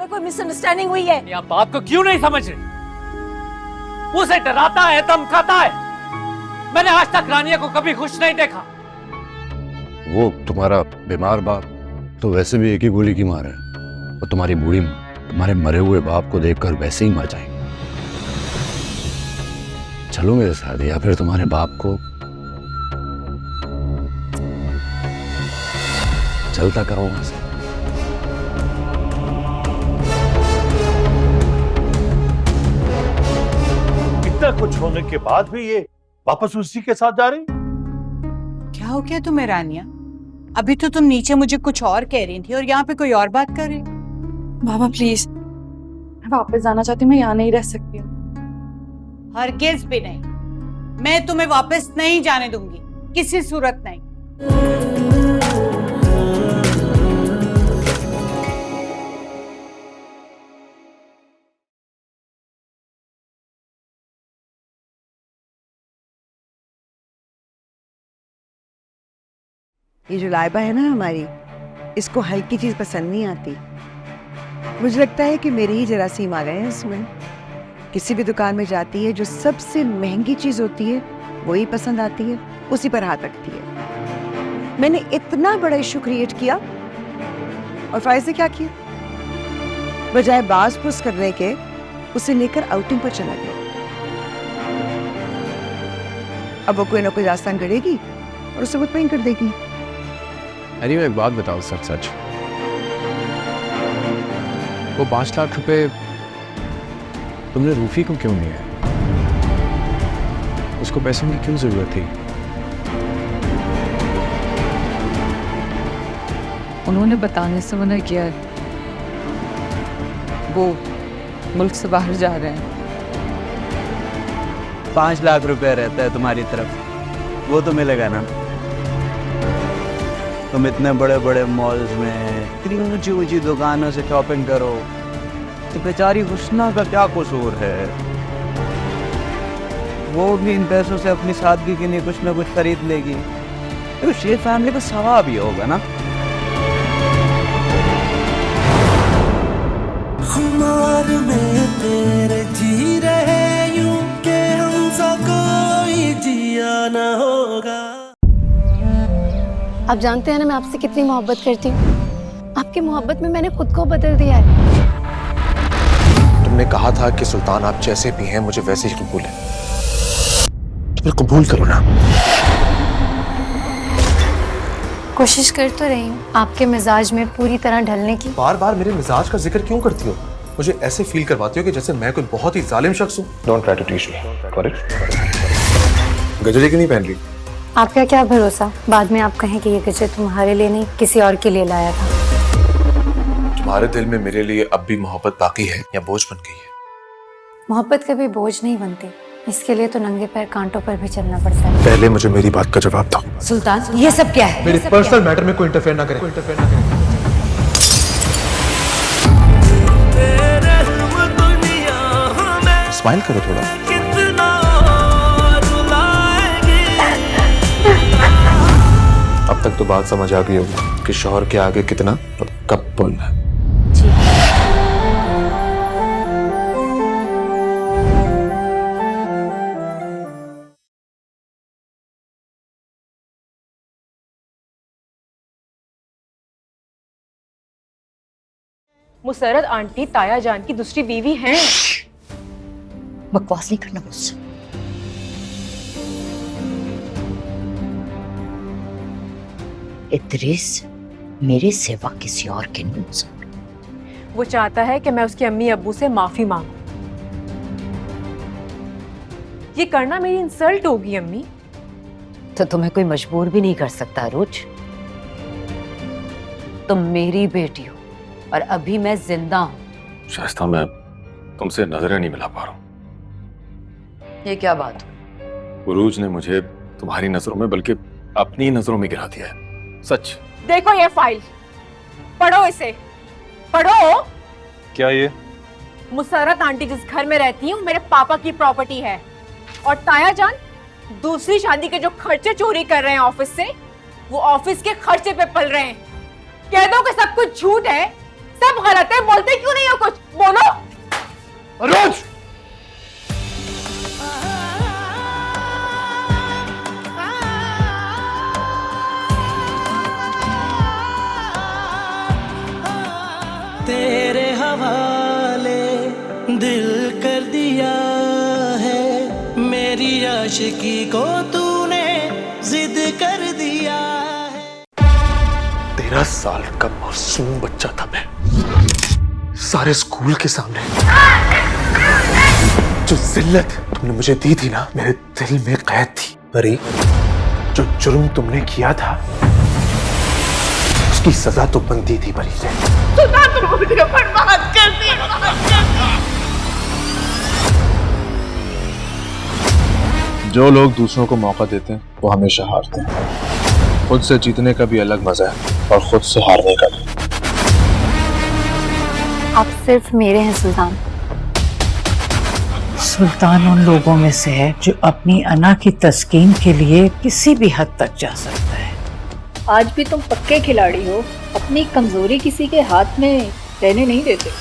में कोई मिसअंडरस्टैंडिंग हुई है। आप बात को क्यों नहीं समझ रहे? उसे डराता है, धमकाता है। मैंने आज तक रानिया को कभी खुश नहीं देखा। वो तुम्हारा बीमार बाप तो वैसे भी एक ही गोली की मार है, और तुम्हारी बूढ़ी माँ तुम्हारे मरे हुए बाप को देखकर वैसे ही मर जाएंगे। चलो मेरे साथ, या फिर तुम्हारे बाप को चलता करो वहां से। इतना कुछ होने के बाद भी ये वापस उसी के साथ जा रही? क्या हो गया तुम्हें रानिया? अभी तो तुम नीचे मुझे कुछ और कह रही थी और यहाँ पे कोई और बात कर रही। बाबा प्लीज, मैं वापस जाना चाहती हूँ, मैं यहाँ नहीं रह सकती हूँ। हरगिज़ भी नहीं, मैं तुम्हें वापस नहीं जाने दूंगी, किसी सूरत नहीं। ये जो लाइबा है ना हमारी, इसको हल्की चीज पसंद नहीं आती। मुझे लगता है कि मेरे ही जरासीम आ गए हैं इसमें। किसी भी दुकान में जाती है, जो सबसे महंगी चीज होती है वही पसंद आती है, उसी पर हाथ रखती है। मैंने इतना बड़ा इशू क्रिएट किया और फायदे क्या किया? बजाय बाज पुस करने के उसे लेकर आउटिंग पर चला गया। अब वो कोई ना कोई रास्ता गढ़ेगी और उसे मुतमईन कर देगी। अरे मैं एक बात बताओ, सच सच, वो 5 लाख रुपए तुमने रूफी को क्यों दिया? उसको पैसों की क्यों जरूरत थी? उन्होंने बताने से मना किया है, वो मुल्क से बाहर जा रहे हैं। 5 लाख रुपए रहता है तुम्हारी तरफ, वो तो मिलेगा ना? तुम इतने बड़े बड़े मॉल्स में इतनी ऊंची ऊंची दुकानों से शॉपिंग करो, तो बेचारी हुस्ना का क्या कसूर है? वो भी इन पैसों से अपनी सादगी के लिए कुछ ना कुछ खरीद लेगी, तो शेख फैमिली को सवाब भी होगा ना। खुमार में तेरे जी रहे यूं के हमसा कोई जिया ना होगा। आप जानते हैं ना मैं आपसे कितनी मोहब्बत करती हूँ। आपकी मोहब्बत में मैंने खुद को बदल दिया है। तुमने कहा था कि सुल्तान आप जैसे भी हैं मुझे वैसे ही कबूल है, तो कबूल करो ना। कोशिश कर तो रही हूँ आपके मिजाज में पूरी तरह ढलने की। बार बार मेरे मिजाज का जिक्र क्यों करती हो? मुझे ऐसे फील करवाती हो कि जैसे मैं कोई बहुत ही जालिम शख्स हूँ। Don't try to teach me, got it? गजरे की नहीं पहन रही? आपका क्या भरोसा, बाद में आप कहें कि ये गजर तुम्हारे लिए नहीं किसी और के लिए लाया था। तुम्हारे दिल में मेरे लिए अब भी मोहब्बत बाकी है या बोझ बन गई है? मोहब्बत कभी बोझ नहीं बनती, इसके लिए तो नंगे पैर कांटों पर भी चलना पड़ता है। पहले मुझे मेरी बात का जवाब दो। सुल्तान, ये सब क्या है? मेरे पर्सनल मैटर में कोई इंटरफेयर ना करे। स्माइल करो थोड़ा। अब तक तो बात समझ आ गई होगी कि शौहर के आगे कितना और कब बोलना है। मुसर्रत आंटी ताया जान की दूसरी बीवी हैं। बकवास नहीं करना मुझसे। इद्रिस मेरे सिवा किसी और के नहीं हो सकता। वो चाहता है कि मैं उसके अम्मी अब्बू से माफी मांगूं। ये करना मेरी इंसल्ट होगी अम्मी। तो तुम्हें कोई मजबूर भी नहीं कर सकता रुच। तुम मेरी बेटी हो और अभी मैं जिंदा हूं। शाइस्ता, मैं तुमसे नजरें नहीं मिला पा रहा हूँ। ये क्या बात हुई? उरूज ने मुझे तुम्हारी नजरों में बल्कि अपनी नजरों में गिरा दिया है, सच। देखो ये फाइल, पढ़ो इसे, पढ़ो। क्या ये? मुसर्रत आंटी जिस घर में रहती है मेरे पापा की प्रॉपर्टी है, और ताया जान दूसरी शादी के जो खर्चे चोरी कर रहे हैं ऑफिस से, वो ऑफिस के खर्चे पे पल रहे हैं। कह दो कि सब कुछ झूठ है, सब गलत है, बोलते क्यों नहीं हो कुछ? बोलो। रोज तेरे हवाले दिल कर दिया है, मेरी आशिकी को तूने जिद कर दिया है। 13 साल का मासूम बच्चा था मैं, सारे स्कूल के सामने जो जिल्लत तुमने मुझे दी थी ना, मेरे दिल में कैद थी। परी, जो जुर्म तुमने किया था उसकी सजा तो बनती थी परी से। जो लोग दूसरों को मौका देते हैं वो हमेशा हारते हैं। खुद से जीतने का भी अलग मजा है और खुद से हारने का भी। आप सिर्फ मेरे हैं सुल्तान। सुल्तान उन लोगों में से है जो अपनी अना की तस्कीन के लिए किसी भी हद तक जा सकता है। आज भी तुम पक्के खिलाड़ी हो, अपनी कमजोरी किसी के हाथ में रहने नहीं देते।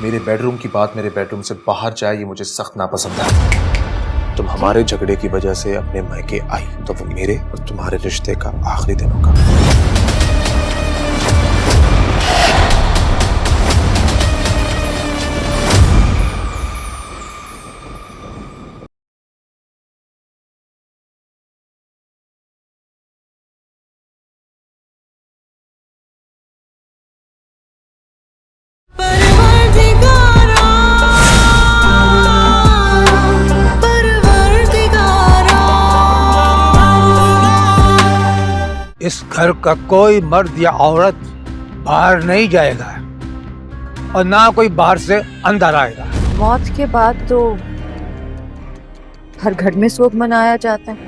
मेरे बेडरूम की बात मेरे बेडरूम से बाहर जाए ये मुझे सख्त नापसंद है। तुम हमारे झगड़े की वजह से अपने मायके आई तो वो मेरे और तुम्हारे रिश्ते का आखिरी दिन होगा। इस घर का कोई मर्द या औरत बाहर नहीं जाएगा और ना कोई बाहर से अंदर आएगा। मौत के बाद तो हर घर में शोक मनाया जाता है,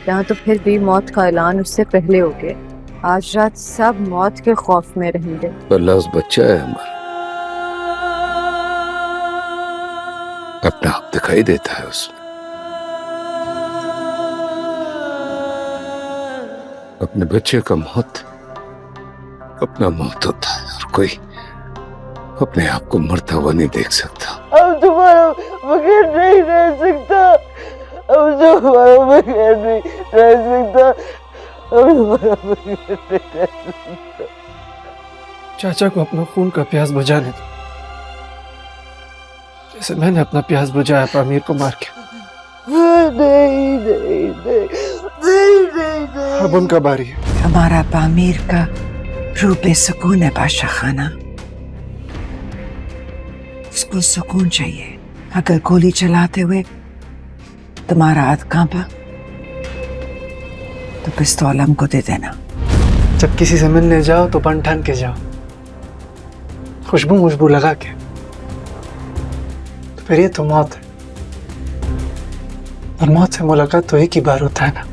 यहाँ तो फिर भी मौत का ऐलान उससे पहले हो गया। आज रात सब मौत के खौफ में रहेंगे। अल्लाह बच्चा है हमारा, अपना आप दिखाई देता है उसमें। अपने बच्चे का मौत अपना मौत होता है और कोई अपने आप को मरता हुआ नहीं देख सकता। अब तुम्हारा बगैर नहीं रह सकता, अब तुम्हारा बगैर नहीं रह सकता, अब तुम्हारा बगैर नहीं रह सकता। चाचा को अपना खून का प्यास बुझाने दो, जैसे मैंने अपना प्यास बुझाया पामीर को मार के। नहीं नहीं नहीं नहीं नहीं। अब उनका बारी है। हमारा पामीर का रूह बेसुकून है बादशाह खाना, उसको सुकून चाहिए। अगर गोली चलाते हुए तुम्हारा हाथ कांपा तो पिस्तौल हमको दे देना। जब किसी से मिलने जाओ तो बन ठन के जाओ, खुशबू लगा के, तो फिर ये तो मौत है और मौत से मुलाकात तो एक ही बार होता है ना।